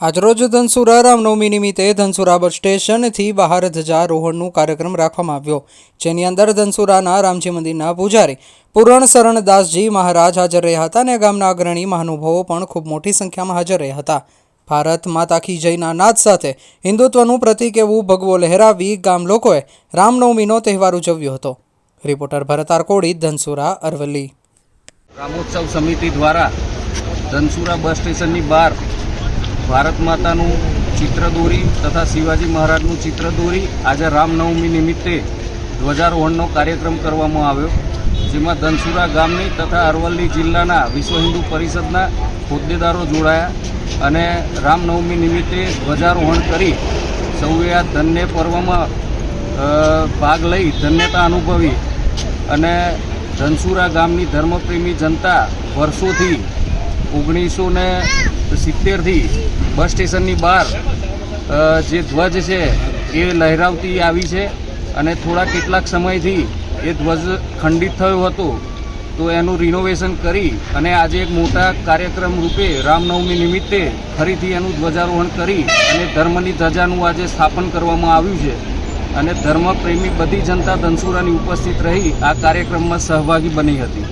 આજરોજ ધનસુરા રામનવમી નિમિત્તે ધનસુરા બસ સ્ટેશનથી બહાર ધ્વજારોહણનો કાર્યક્રમ રાખવામાં આવ્યો, જેની અંદર ધનસુરાના રામજી મંદિરના પૂજારી પૂરણ શરણદાસજી મહારાજ હાજર રહ્યા હતા અને ગામના અગ્રણી મહાનુભાવો પણ ખૂબ મોટી સંખ્યામાં હાજર રહ્યા હતા। ભારત માતા કી જયના નાદ સાથે હિન્દુત્વનું પ્રતીક એવું ભગવો લહેરાવી ગામ લોકોએ રામનવમીનો તહેવાર ઉજવ્યો હતો। રિપોર્ટર ભરત આરકોડી, ધનસુરા, અરવલ્લી। રામોત્સવ સમિતિ દ્વારા ધનસુરા બસ સ્ટેશનની બહાર ભારત માતાનું ચિત્ર દોરી તથા શિવાજી મહારાજનું ચિત્ર દોરી આજે રામનવમી નિમિત્તે ધ્વજારોહણનો કાર્યક્રમ કરવામાં આવ્યો, જેમાં ધનસુરા ગામની તથા અરવલ્લી જિલ્લાના વિશ્વ હિન્દુ પરિષદના હોદ્દેદારો જોડાયા અને રામનવમી નિમિત્તે ધ્વજારોહણ કરી સૌએ આ ધન્ય પર્વમાં ભાગ લઈ ધન્યતા અનુભવી અને ધનસુરા ગામની ધર્મપ્રેમી જનતા વર્ષોથી 1970થી બસ સ્ટેશનની બહાર જે ધ્વજ છે એ લહેરાવતી આવી છે અને થોડા કેટલાક સમયથી એ ધ્વજ ખંડિત થયો હતો, તો એનું રિનોવેશન કરી અને આજે એક મોટા કાર્યક્રમ રૂપે રામનવમી નિમિત્તે ફરીથી એનું ધ્વજારોહણ કરી અને ધર્મની ધજાનું આજે સ્થાપન કરવામાં આવ્યું છે અને ધર્મપ્રેમી બધી જનતા ધનસુરાની ઉપસ્થિત રહી આ કાર્યક્રમમાં સહભાગી બની હતી।